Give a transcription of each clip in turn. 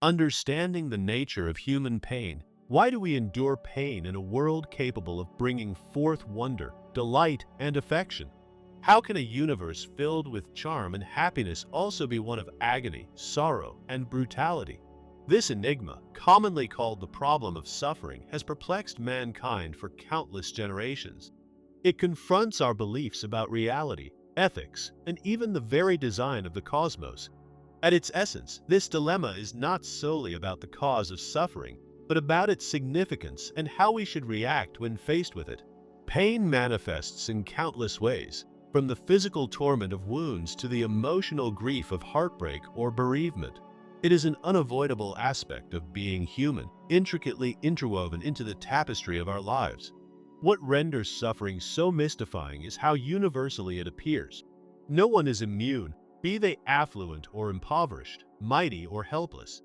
Understanding the nature of human pain. Why do we endure pain in a world capable of bringing forth wonder, delight, and affection? How can a universe filled with charm and happiness also be one of agony, sorrow, and brutality? This enigma, commonly called the problem of suffering, has perplexed mankind for countless generations. It confronts our beliefs about reality, ethics, and even the very design of the cosmos. At its essence, this dilemma is not solely about the cause of suffering, but about its significance and how we should react when faced with it. Pain manifests in countless ways, from the physical torment of wounds to the emotional grief of heartbreak or bereavement. It is an unavoidable aspect of being human, intricately interwoven into the tapestry of our lives. What renders suffering so mystifying is how universally it appears. No one is immune, be they affluent or impoverished, mighty or helpless.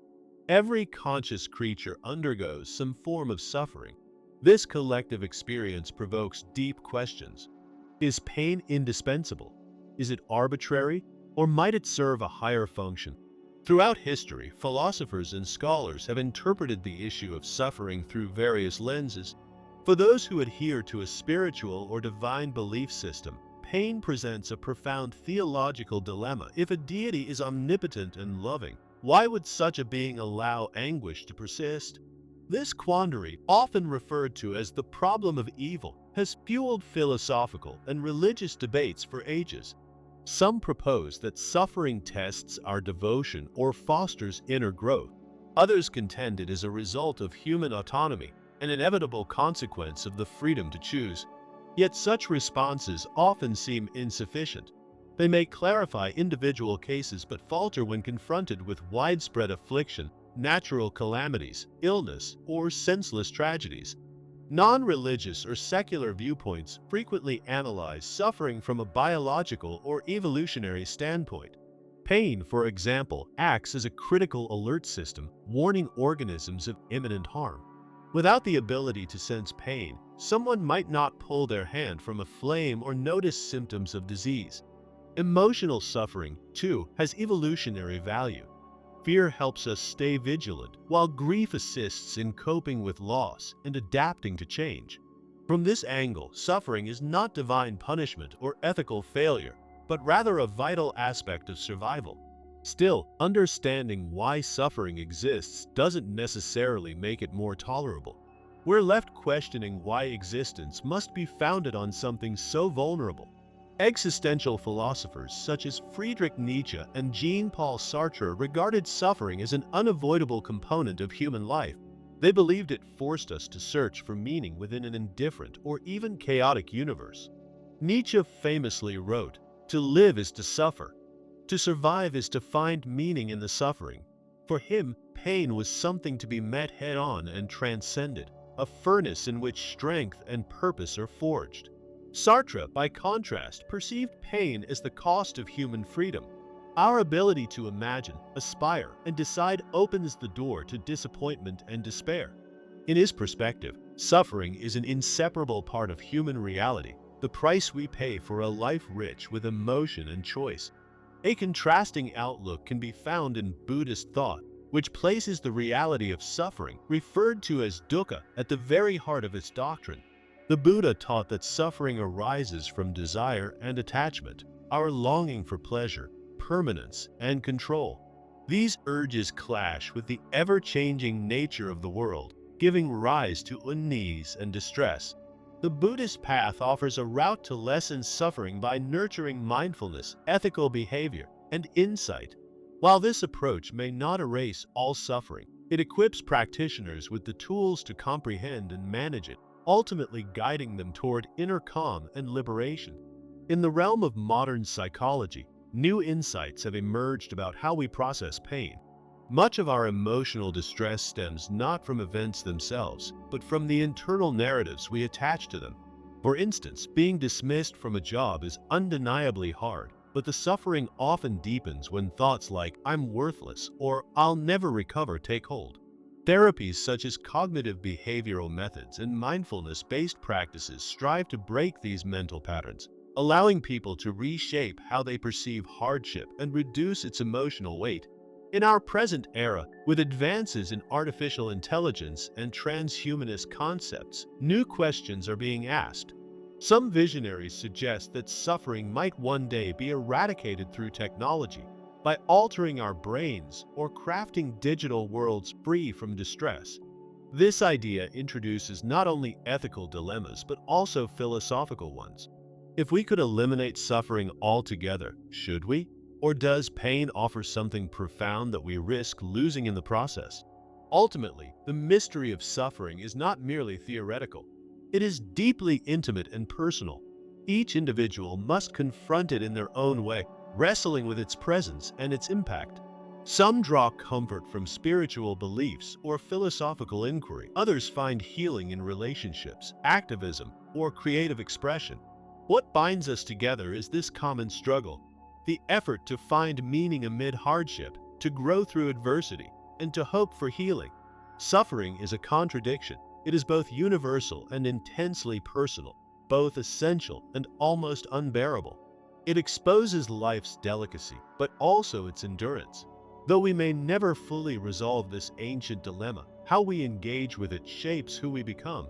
Every conscious creature undergoes some form of suffering. This collective experience provokes deep questions. Is pain indispensable? Is it arbitrary? Or might it serve a higher function? Throughout history, philosophers and scholars have interpreted the issue of suffering through various lenses. For those who adhere to a spiritual or divine belief system, pain presents a profound theological dilemma. If a deity is omnipotent and loving, why would such a being allow anguish to persist? This quandary, often referred to as the problem of evil, has fueled philosophical and religious debates for ages. Some propose that suffering tests our devotion or fosters inner growth. Others contend it is a result of human autonomy, an inevitable consequence of the freedom to choose. Yet such responses often seem insufficient. They may clarify individual cases but falter when confronted with widespread affliction, natural calamities, illness, or senseless tragedies. Non-religious or secular viewpoints frequently analyze suffering from a biological or evolutionary standpoint. Pain, for example, acts as a critical alert system, warning organisms of imminent harm. Without the ability to sense pain, someone might not pull their hand from a flame or notice symptoms of disease. Emotional suffering, too, has evolutionary value. Fear helps us stay vigilant, while grief assists in coping with loss and adapting to change. From this angle, suffering is not divine punishment or ethical failure, but rather a vital aspect of survival. Still, understanding why suffering exists doesn't necessarily make it more tolerable. We're left questioning why existence must be founded on something so vulnerable. Existential philosophers such as Friedrich Nietzsche and Jean-Paul Sartre regarded suffering as an unavoidable component of human life. They believed it forced us to search for meaning within an indifferent or even chaotic universe. Nietzsche famously wrote, "To live is to suffer. To survive is to find meaning in the suffering." For him, pain was something to be met head-on and transcended, a furnace in which strength and purpose are forged. Sartre, by contrast, perceived pain as the cost of human freedom. Our ability to imagine, aspire, and decide opens the door to disappointment and despair. In his perspective, suffering is an inseparable part of human reality, the price we pay for a life rich with emotion and choice. A contrasting outlook can be found in Buddhist thought, which places the reality of suffering, referred to as dukkha, at the very heart of its doctrine. The Buddha taught that suffering arises from desire and attachment, our longing for pleasure, permanence, and control. These urges clash with the ever-changing nature of the world, giving rise to unease and distress. The Buddhist path offers a route to lessen suffering by nurturing mindfulness, ethical behavior, and insight. While this approach may not erase all suffering, it equips practitioners with the tools to comprehend and manage it, ultimately guiding them toward inner calm and liberation. In the realm of modern psychology, new insights have emerged about how we process pain. Much of our emotional distress stems not from events themselves, but from the internal narratives we attach to them. For instance, being dismissed from a job is undeniably hard, but the suffering often deepens when thoughts like "I'm worthless" or "I'll never recover" take hold. Therapies such as cognitive behavioral methods and mindfulness-based practices strive to break these mental patterns, allowing people to reshape how they perceive hardship and reduce its emotional weight. In our present era, with advances in artificial intelligence and transhumanist concepts, new questions are being asked. Some visionaries suggest that suffering might one day be eradicated through technology by altering our brains or crafting digital worlds free from distress. This idea introduces not only ethical dilemmas but also philosophical ones. If we could eliminate suffering altogether, should we? Or does pain offer something profound that we risk losing in the process? Ultimately, the mystery of suffering is not merely theoretical. It is deeply intimate and personal. Each individual must confront it in their own way, wrestling with its presence and its impact. Some draw comfort from spiritual beliefs or philosophical inquiry. Others find healing in relationships, activism, or creative expression. What binds us together is this common struggle, the effort to find meaning amid hardship, to grow through adversity, and to hope for healing. Suffering is a contradiction. It is both universal and intensely personal, both essential and almost unbearable. It exposes life's delicacy, but also its endurance. Though we may never fully resolve this ancient dilemma, how we engage with it shapes who we become.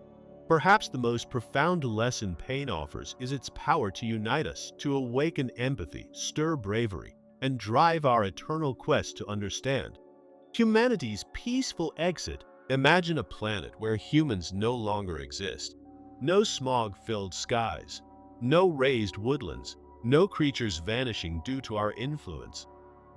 Perhaps the most profound lesson pain offers is its power to unite us, to awaken empathy, stir bravery, and drive our eternal quest to understand. Humanity's peaceful exit. Imagine a planet where humans no longer exist. No smog-filled skies, no raised woodlands, no creatures vanishing due to our influence.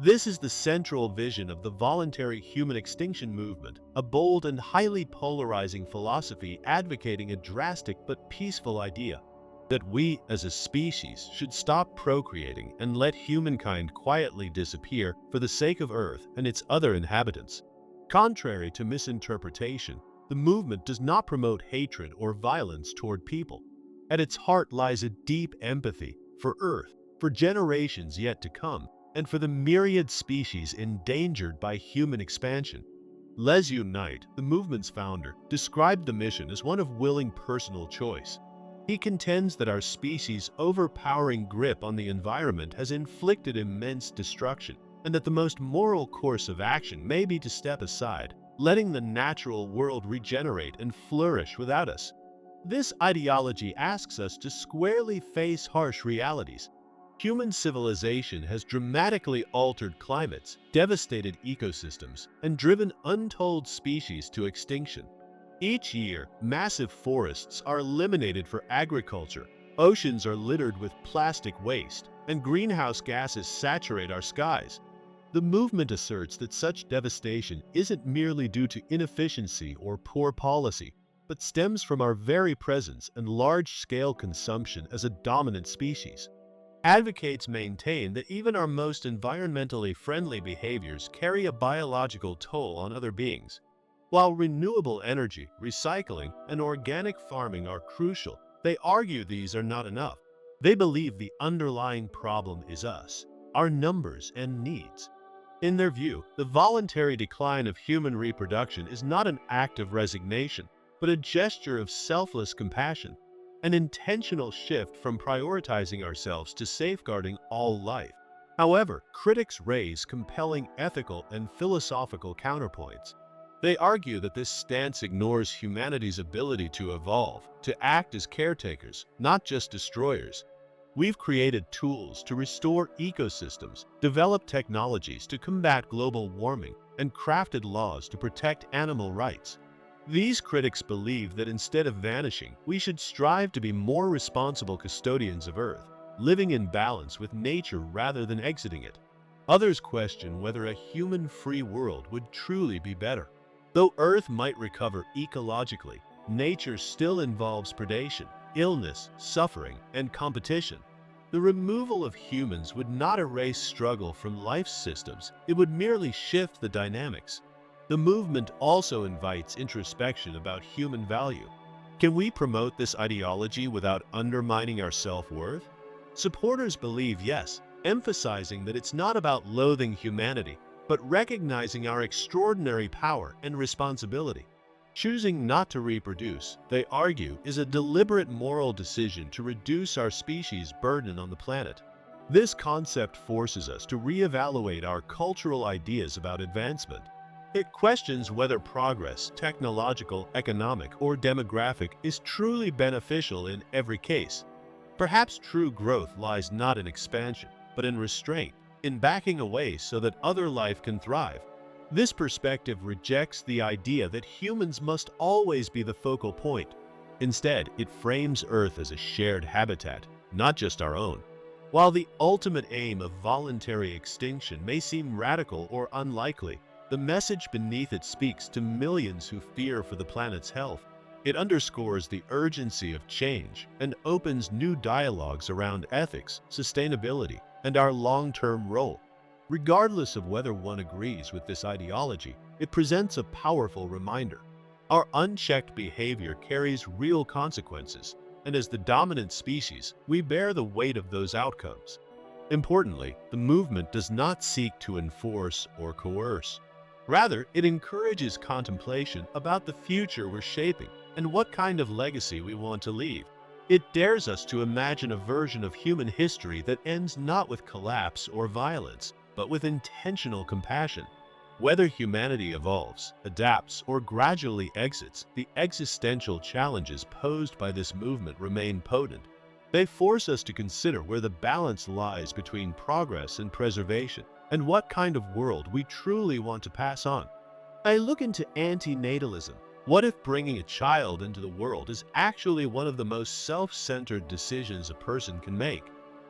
This is the central vision of the voluntary human extinction movement, a bold and highly polarizing philosophy advocating a drastic but peaceful idea that we, as a species, should stop procreating and let humankind quietly disappear for the sake of Earth and its other inhabitants. Contrary to misinterpretation, the movement does not promote hatred or violence toward people. At its heart lies a deep empathy for Earth, for generations yet to come, and for the myriad species endangered by human expansion. Les Unite, the movement's founder, described the mission as one of willing personal choice. He contends that our species' overpowering grip on the environment has inflicted immense destruction, and that the most moral course of action may be to step aside, letting the natural world regenerate and flourish without us. This ideology asks us to squarely face harsh realities. Human civilization has dramatically altered climates, devastated ecosystems, and driven untold species to extinction. Each year, massive forests are eliminated for agriculture, oceans are littered with plastic waste, and greenhouse gases saturate our skies. The movement asserts that such devastation isn't merely due to inefficiency or poor policy, but stems from our very presence and large-scale consumption as a dominant species. Advocates maintain that even our most environmentally friendly behaviors carry a biological toll on other beings. While renewable energy, recycling, and organic farming are crucial, they argue these are not enough. They believe the underlying problem is us, our numbers and needs. In their view, the voluntary decline of human reproduction is not an act of resignation, but a gesture of selfless compassion, an intentional shift from prioritizing ourselves to safeguarding all life. However, critics raise compelling ethical and philosophical counterpoints. They argue that this stance ignores humanity's ability to evolve, to act as caretakers, not just destroyers. We've created tools to restore ecosystems, developed technologies to combat global warming, and crafted laws to protect animal rights. These critics believe that instead of vanishing, we should strive to be more responsible custodians of Earth, living in balance with nature rather than exiting it. Others question whether a human-free world would truly be better. Though Earth might recover ecologically, nature still involves predation, illness, suffering, and competition. The removal of humans would not erase struggle from life's systems, it would merely shift the dynamics. The movement also invites introspection about human value. Can we promote this ideology without undermining our self-worth? Supporters believe yes, emphasizing that it's not about loathing humanity, but recognizing our extraordinary power and responsibility. Choosing not to reproduce, they argue, is a deliberate moral decision to reduce our species' burden on the planet. This concept forces us to reevaluate our cultural ideas about advancement. It questions whether progress, technological, economic, or demographic, is truly beneficial in every case. Perhaps true growth lies not in expansion, but in restraint, in backing away so that other life can thrive. This perspective rejects the idea that humans must always be the focal point. Instead, it frames Earth as a shared habitat, not just our own. While the ultimate aim of voluntary extinction may seem radical or unlikely, the message beneath it speaks to millions who fear for the planet's health. It underscores the urgency of change and opens new dialogues around ethics, sustainability, and our long-term role. Regardless of whether one agrees with this ideology, it presents a powerful reminder. Our unchecked behavior carries real consequences, and as the dominant species, we bear the weight of those outcomes. Importantly, the movement does not seek to enforce or coerce. Rather, it encourages contemplation about the future we're shaping and what kind of legacy we want to leave. It dares us to imagine a version of human history that ends not with collapse or violence, but with intentional compassion. Whether humanity evolves, adapts, or gradually exits, the existential challenges posed by this movement remain potent. They force us to consider where the balance lies between progress and preservation, and what kind of world we truly want to pass on. I look into anti-natalism. What if bringing a child into the world is actually one of the most self-centered decisions a person can make?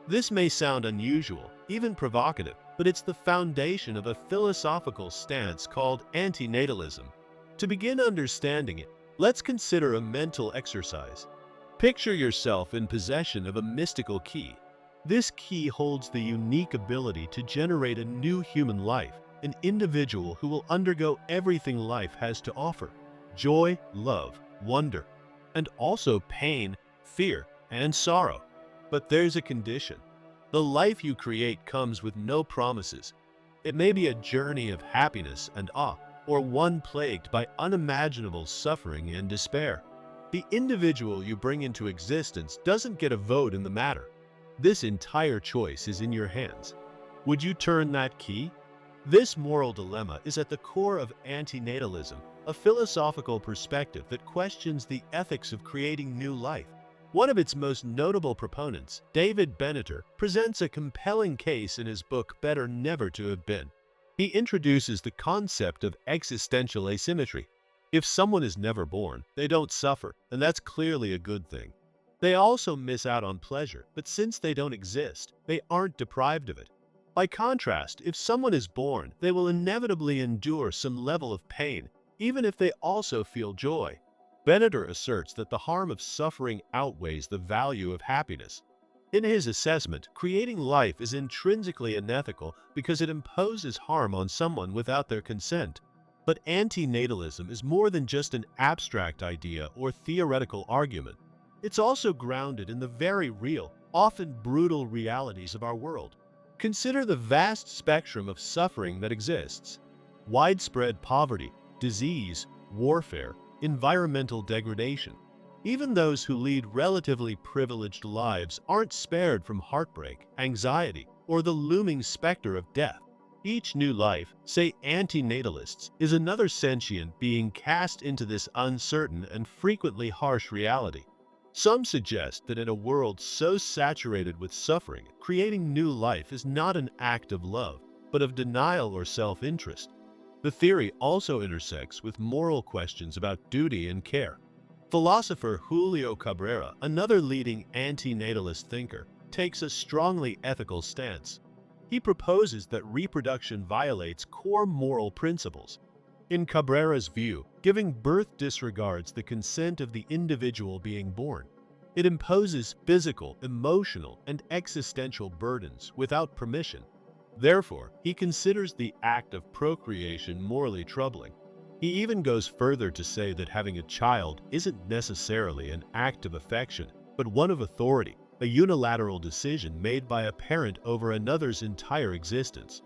This may sound unusual, even provocative, but it's the foundation of a philosophical stance called anti-natalism. To begin understanding it, let's consider a mental exercise. Picture yourself in possession of a mystical key. This key holds the unique ability to generate a new human life, an individual who will undergo everything life has to offer: joy, love, wonder, and also pain, fear, and sorrow. But there's a condition. The life you create comes with no promises. It may be a journey of happiness and awe, or one plagued by unimaginable suffering and despair. The individual you bring into existence doesn't get a vote in the matter. This entire choice is in your hands. Would you turn that key? This moral dilemma is at the core of anti-natalism, a philosophical perspective that questions the ethics of creating new life. One of its most notable proponents, David Benneter, presents a compelling case in his book Better Never to Have Been. He introduces the concept of existential asymmetry. If someone is never born, they don't suffer, and that's clearly a good thing. They also miss out on pleasure, but since they don't exist, they aren't deprived of it. By contrast, if someone is born, they will inevitably endure some level of pain, even if they also feel joy. Benneter asserts that the harm of suffering outweighs the value of happiness. In his assessment, creating life is intrinsically unethical because it imposes harm on someone without their consent. But anti-natalism is more than just an abstract idea or theoretical argument. It's also grounded in the very real, often brutal realities of our world. Consider the vast spectrum of suffering that exists: widespread poverty, disease, warfare, environmental degradation. Even those who lead relatively privileged lives aren't spared from heartbreak, anxiety, or the looming specter of death. Each new life, say anti-natalists, is another sentient being cast into this uncertain and frequently harsh reality. Some suggest that in a world so saturated with suffering, creating new life is not an act of love, but of denial or self-interest. The theory also intersects with moral questions about duty and care. Philosopher Julio Cabrera, another leading anti-natalist thinker, takes a strongly ethical stance. He proposes that reproduction violates core moral principles. In Cabrera's view, giving birth disregards the consent of the individual being born. It imposes physical, emotional, and existential burdens without permission. Therefore, he considers the act of procreation morally troubling. He even goes further to say that having a child isn't necessarily an act of affection, but one of authority, a unilateral decision made by a parent over another's entire existence.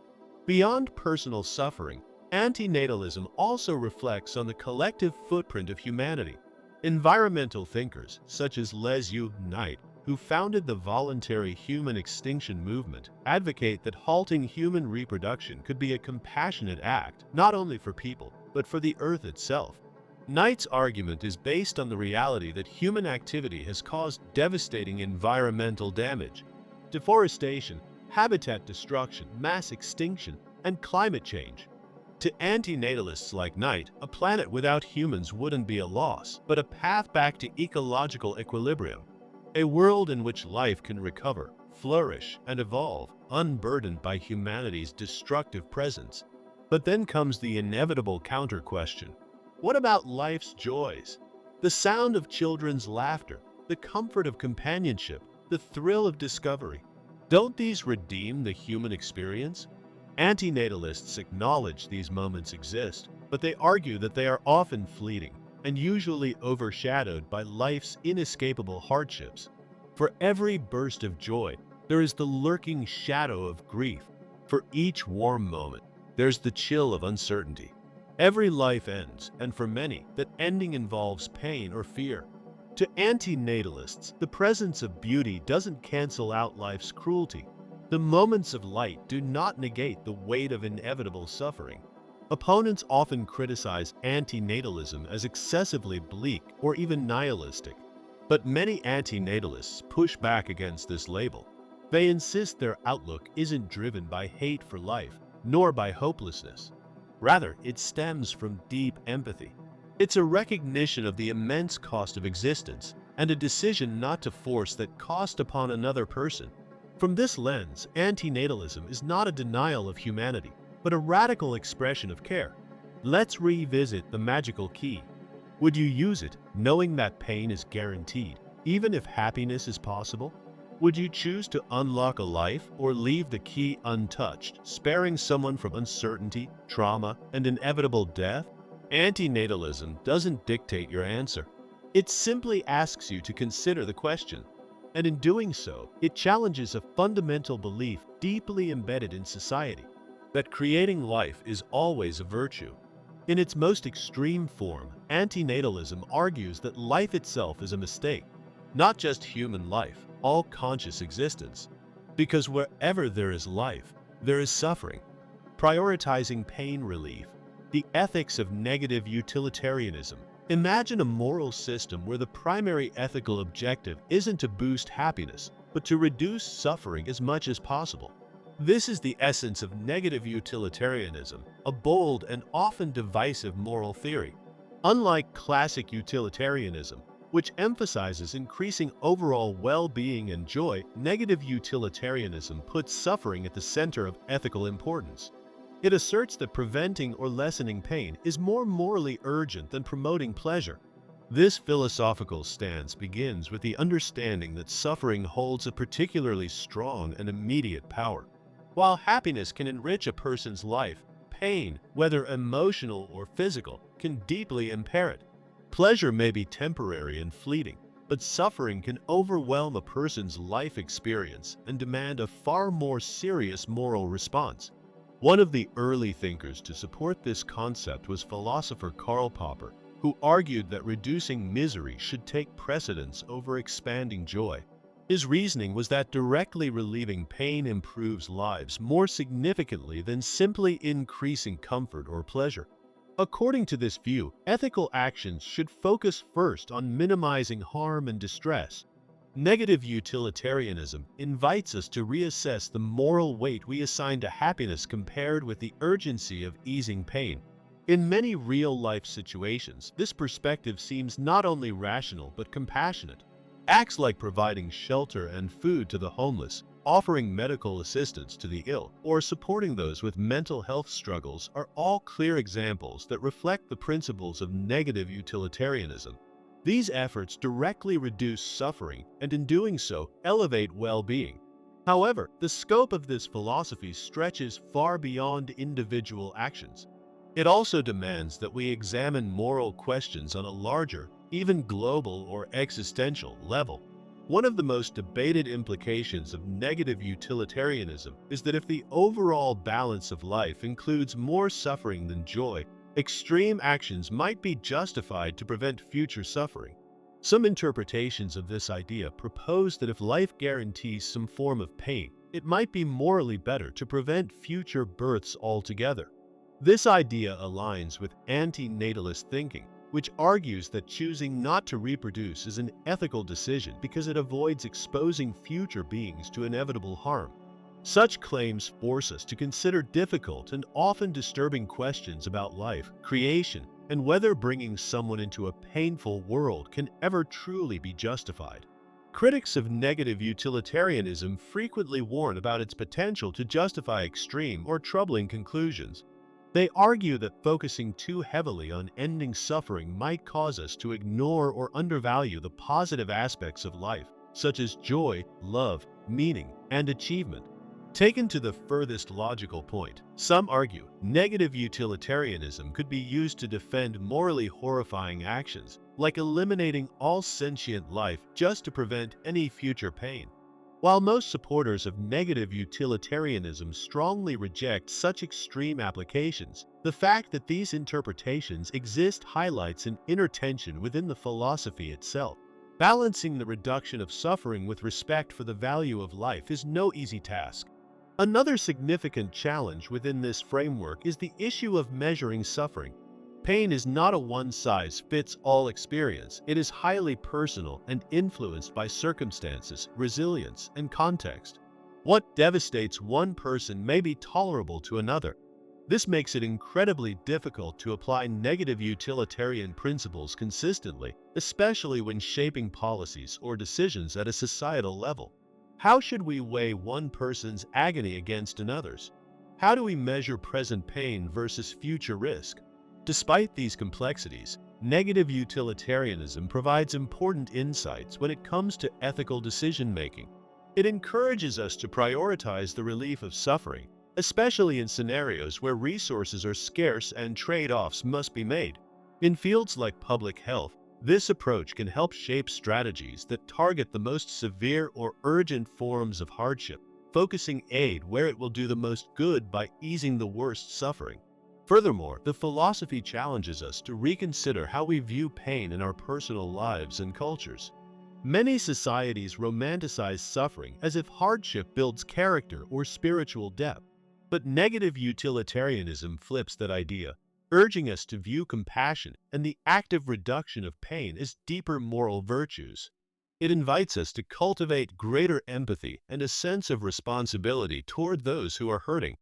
Beyond personal suffering, anti-natalism also reflects on the collective footprint of humanity. Environmental thinkers, such as Les Knight, who founded the voluntary human extinction movement, advocate that halting human reproduction could be a compassionate act, not only for people, but for the Earth itself. Knight's argument is based on the reality that human activity has caused devastating environmental damage. Deforestation, habitat destruction, mass extinction, and climate change. To anti-natalists like Knight, a planet without humans wouldn't be a loss, but a path back to ecological equilibrium. A world in which life can recover, flourish, and evolve, unburdened by humanity's destructive presence. But then comes the inevitable counter-question. What about life's joys? The sound of children's laughter, the comfort of companionship, the thrill of discovery. Don't these redeem the human experience? Anti-natalists acknowledge these moments exist, but they argue that they are often fleeting and usually overshadowed by life's inescapable hardships. For every burst of joy, there is the lurking shadow of grief. For each warm moment, there's the chill of uncertainty. Every life ends, and for many, that ending involves pain or fear. To anti-natalists, the presence of beauty doesn't cancel out life's cruelty. The moments of light do not negate the weight of inevitable suffering. Opponents often criticize anti-natalism as excessively bleak or even nihilistic. But many anti-natalists push back against this label. They insist their outlook isn't driven by hate for life, nor by hopelessness. Rather, it stems from deep empathy. It's a recognition of the immense cost of existence and a decision not to force that cost upon another person. From this lens, anti-natalism is not a denial of humanity, but a radical expression of care. Let's revisit the magical key. Would you use it, knowing that pain is guaranteed, even if happiness is possible? Would you choose to unlock a life or leave the key untouched, sparing someone from uncertainty, trauma, and inevitable death? Anti-natalism doesn't dictate your answer. It simply asks you to consider the question. And in doing so, it challenges a fundamental belief deeply embedded in society, that creating life is always a virtue. In its most extreme form, anti-natalism argues that life itself is a mistake, not just human life, all conscious existence. Because wherever there is life, there is suffering. Prioritizing pain relief, the ethics of negative utilitarianism. Imagine a moral system where the primary ethical objective isn't to boost happiness, but to reduce suffering as much as possible. This is the essence of negative utilitarianism, a bold and often divisive moral theory. Unlike classic utilitarianism, which emphasizes increasing overall well-being and joy, negative utilitarianism puts suffering at the center of ethical importance. It asserts that preventing or lessening pain is more morally urgent than promoting pleasure. This philosophical stance begins with the understanding that suffering holds a particularly strong and immediate power. While happiness can enrich a person's life, pain, whether emotional or physical, can deeply impair it. Pleasure may be temporary and fleeting, but suffering can overwhelm a person's life experience and demand a far more serious moral response. One of the early thinkers to support this concept was philosopher Karl Popper, who argued that reducing misery should take precedence over expanding joy. His reasoning was that directly relieving pain improves lives more significantly than simply increasing comfort or pleasure. According to this view, ethical actions should focus first on minimizing harm and distress. Negative utilitarianism invites us to reassess the moral weight we assign to happiness compared with the urgency of easing pain. In many real-life situations, this perspective seems not only rational but compassionate. Acts like providing shelter and food to the homeless, offering medical assistance to the ill, or supporting those with mental health struggles are all clear examples that reflect the principles of negative utilitarianism. These efforts directly reduce suffering and in doing so, elevate well-being. However, the scope of this philosophy stretches far beyond individual actions. It also demands that we examine moral questions on a larger, even global or existential level. One of the most debated implications of negative utilitarianism is that if the overall balance of life includes more suffering than joy, extreme actions might be justified to prevent future suffering. Some interpretations of this idea propose that if life guarantees some form of pain, it might be morally better to prevent future births altogether. This idea aligns with anti-natalist thinking, which argues that choosing not to reproduce is an ethical decision because it avoids exposing future beings to inevitable harm. Such claims force us to consider difficult and often disturbing questions about life, creation, and whether bringing someone into a painful world can ever truly be justified. Critics of negative utilitarianism frequently warn about its potential to justify extreme or troubling conclusions. They argue that focusing too heavily on ending suffering might cause us to ignore or undervalue the positive aspects of life, such as joy, love, meaning, and achievement. Taken to the furthest logical point, some argue negative utilitarianism could be used to defend morally horrifying actions, like eliminating all sentient life just to prevent any future pain. While most supporters of negative utilitarianism strongly reject such extreme applications, the fact that these interpretations exist highlights an inner tension within the philosophy itself. Balancing the reduction of suffering with respect for the value of life is no easy task. Another significant challenge within this framework is the issue of measuring suffering. Pain is not a one-size-fits-all experience. It is highly personal and influenced by circumstances, resilience, and context. What devastates one person may be tolerable to another. This makes it incredibly difficult to apply negative utilitarian principles consistently, especially when shaping policies or decisions at a societal level. How should we weigh one person's agony against another's? How do we measure present pain versus future risk? Despite these complexities, negative utilitarianism provides important insights when it comes to ethical decision-making. It encourages us to prioritize the relief of suffering, especially in scenarios where resources are scarce and trade-offs must be made. In fields like public health, this approach can help shape strategies that target the most severe or urgent forms of hardship, focusing aid where it will do the most good by easing the worst suffering. Furthermore, the philosophy challenges us to reconsider how we view pain in our personal lives and cultures. Many societies romanticize suffering as if hardship builds character or spiritual depth, but negative utilitarianism flips that idea, urging us to view compassion and the active reduction of pain as deeper moral virtues. It invites us to cultivate greater empathy and a sense of responsibility toward those who are hurting.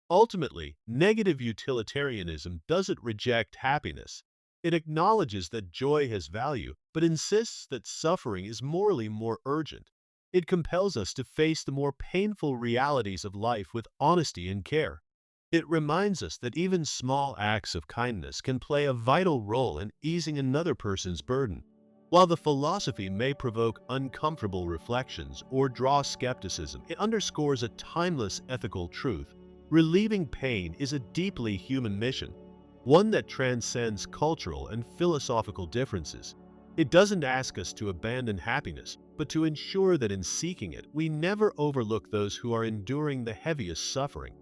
Ultimately, negative utilitarianism doesn't reject happiness. It acknowledges that joy has value, but insists that suffering is morally more urgent. It compels us to face the more painful realities of life with honesty and care. It reminds us that even small acts of kindness can play a vital role in easing another person's burden. While the philosophy may provoke uncomfortable reflections or draw skepticism, it underscores a timeless ethical truth. Relieving pain is a deeply human mission, one that transcends cultural and philosophical differences. It doesn't ask us to abandon happiness, but to ensure that in seeking it, we never overlook those who are enduring the heaviest suffering.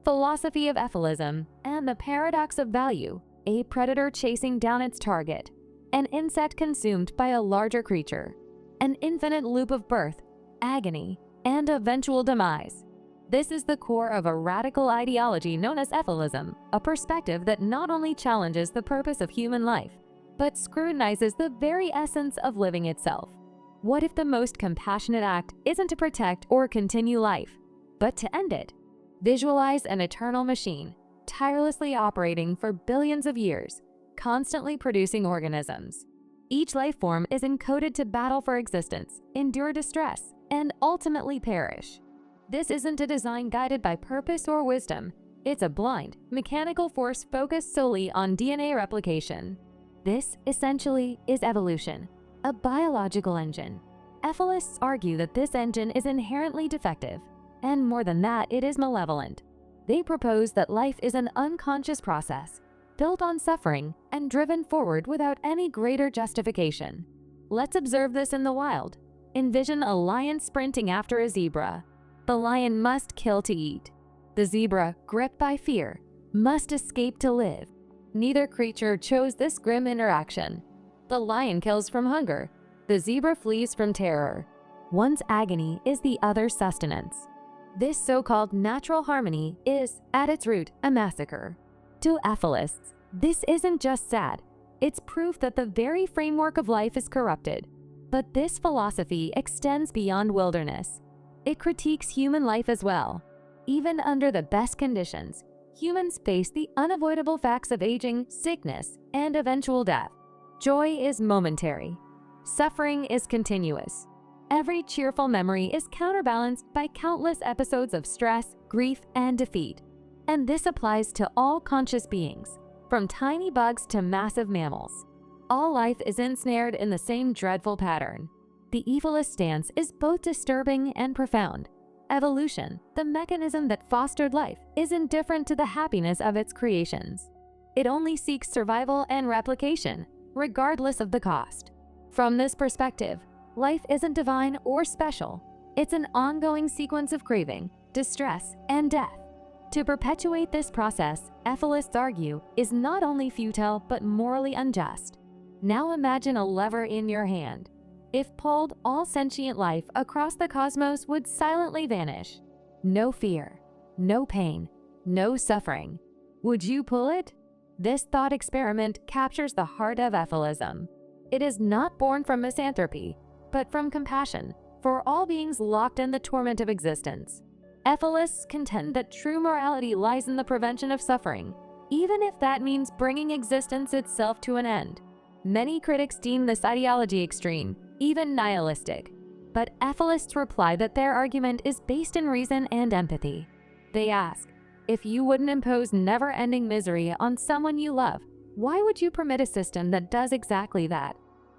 Philosophy of Efilism and the paradox of value, a predator chasing down its target, an insect consumed by a larger creature, an infinite loop of birth, agony, and eventual demise. This is the core of a radical ideology known as Efilism, a perspective that not only challenges the purpose of human life, but scrutinizes the very essence of living itself. What if the most compassionate act isn't to protect or continue life, but to end it? Visualize an eternal machine, tirelessly operating for billions of years, constantly producing organisms. Each life form is encoded to battle for existence, endure distress, and ultimately perish. This isn't a design guided by purpose or wisdom. It's a blind, mechanical force focused solely on DNA replication. This, essentially, is evolution, a biological engine. Ethicists argue that this engine is inherently defective, and more than that, it is malevolent. They propose that life is an unconscious process, built on suffering and driven forward without any greater justification. Let's observe this in the wild. Envision a lion sprinting after a zebra. The lion must kill to eat. The zebra, gripped by fear, must escape to live. Neither creature chose this grim interaction. The lion kills from hunger. The zebra flees from terror. One's agony is the other's sustenance. This so-called natural harmony is, at its root, a massacre. To Efilists, this isn't just sad. It's proof that the very framework of life is corrupted. But this philosophy extends beyond wilderness. It critiques human life as well. Even under the best conditions, humans face the unavoidable facts of aging, sickness, and eventual death. Joy is momentary. Suffering is continuous. Every cheerful memory is counterbalanced by countless episodes of stress, grief, and defeat. And this applies to all conscious beings, from tiny bugs to massive mammals. All life is ensnared in the same dreadful pattern. The Efilist stance is both disturbing and profound. Evolution, the mechanism that fostered life, is indifferent to the happiness of its creations. It only seeks survival and replication, regardless of the cost. From this perspective, life isn't divine or special. It's an ongoing sequence of craving, distress, and death. To perpetuate this process, Efilists argue, is not only futile but morally unjust. Now imagine a lever in your hand. If pulled, all sentient life across the cosmos would silently vanish. No fear, no pain, no suffering. Would you pull it? This thought experiment captures the heart of Efilism. It is not born from misanthropy, but from compassion for all beings locked in the torment of existence. Efilists contend that true morality lies in the prevention of suffering, even if that means bringing existence itself to an end. Many critics deem this ideology extreme, even nihilistic. But Efilists reply that their argument is based in reason and empathy. They ask, if you wouldn't impose never-ending misery on someone you love, why would you permit a system that does exactly that?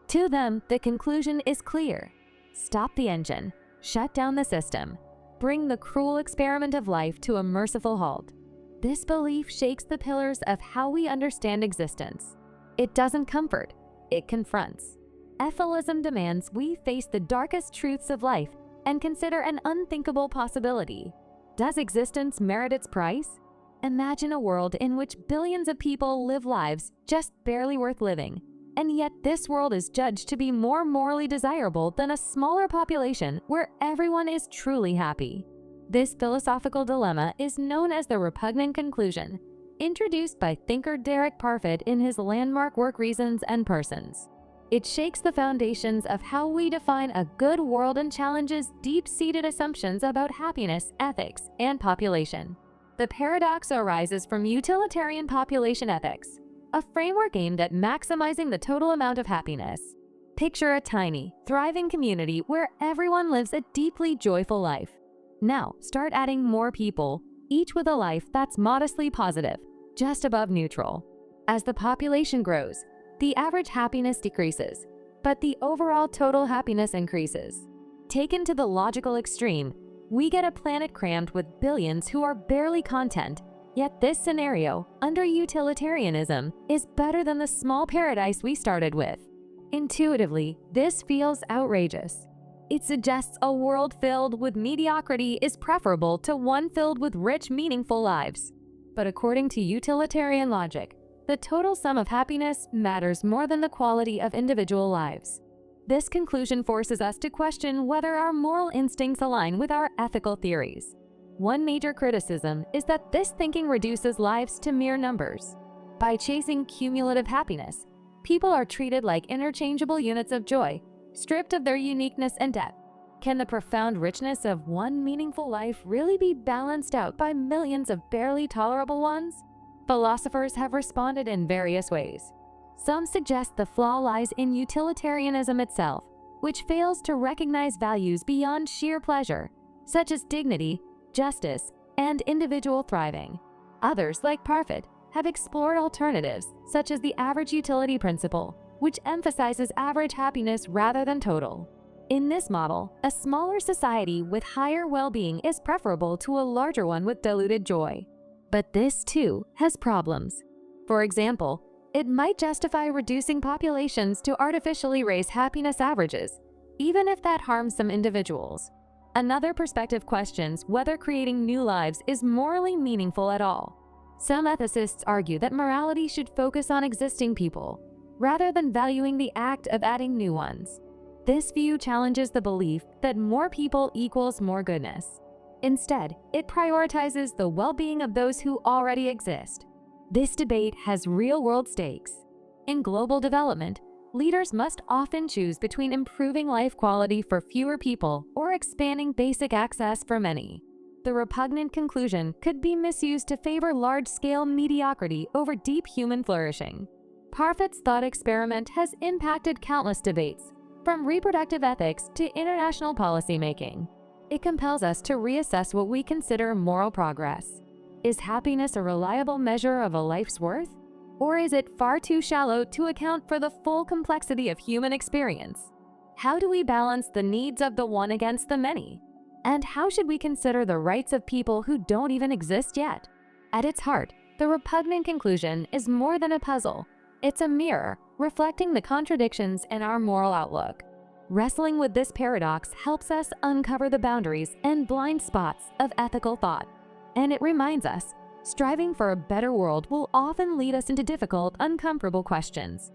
To them, the conclusion is clear. Stop the engine, shut down the system, bring the cruel experiment of life to a merciful halt. This belief shakes the pillars of how we understand existence. It doesn't comfort, it confronts. Efilism demands we face the darkest truths of life and consider an unthinkable possibility. Does existence merit its price? Imagine a world in which billions of people live lives just barely worth living, and yet this world is judged to be more morally desirable than a smaller population where everyone is truly happy. This philosophical dilemma is known as the repugnant conclusion, introduced by thinker Derek Parfit in his landmark work Reasons and Persons. It shakes the foundations of how we define a good world and challenges deep-seated assumptions about happiness, ethics, and population. The paradox arises from utilitarian population ethics, a framework aimed at maximizing the total amount of happiness. Picture a tiny, thriving community where everyone lives a deeply joyful life. Now, start adding more people, each with a life that's modestly positive, just above neutral. As the population grows, the average happiness decreases, but the overall total happiness increases. Taken to the logical extreme, we get a planet crammed with billions who are barely content, yet this scenario, under utilitarianism, is better than the small paradise we started with. Intuitively, this feels outrageous. It suggests a world filled with mediocrity is preferable to one filled with rich, meaningful lives. But according to utilitarian logic, the total sum of happiness matters more than the quality of individual lives. This conclusion forces us to question whether our moral instincts align with our ethical theories. One major criticism is that this thinking reduces lives to mere numbers. By chasing cumulative happiness, people are treated like interchangeable units of joy, stripped of their uniqueness and depth. Can the profound richness of one meaningful life really be balanced out by millions of barely tolerable ones? Philosophers have responded in various ways. Some suggest the flaw lies in utilitarianism itself, which fails to recognize values beyond sheer pleasure, such as dignity, justice, and individual thriving. Others, like Parfit, have explored alternatives, such as the average utility principle, which emphasizes average happiness rather than total. In this model, a smaller society with higher well-being is preferable to a larger one with diluted joy. But this, too, has problems. For example, it might justify reducing populations to artificially raise happiness averages, even if that harms some individuals. Another perspective questions whether creating new lives is morally meaningful at all. Some ethicists argue that morality should focus on existing people, rather than valuing the act of adding new ones. This view challenges the belief that more people equals more goodness. Instead, it prioritizes the well-being of those who already exist. This debate has real-world stakes. In global development, leaders must often choose between improving life quality for fewer people or expanding basic access for many. The repugnant conclusion could be misused to favor large-scale mediocrity over deep human flourishing. Parfit's thought experiment has impacted countless debates, from reproductive ethics to international policymaking. It compels us to reassess what we consider moral progress. Is happiness a reliable measure of a life's worth? Or is it far too shallow to account for the full complexity of human experience? How do we balance the needs of the one against the many? And how should we consider the rights of people who don't even exist yet? At its heart, the repugnant conclusion is more than a puzzle. It's a mirror reflecting the contradictions in our moral outlook. Wrestling with this paradox helps us uncover the boundaries and blind spots of ethical thought. And it reminds us, striving for a better world will often lead us into difficult, uncomfortable questions.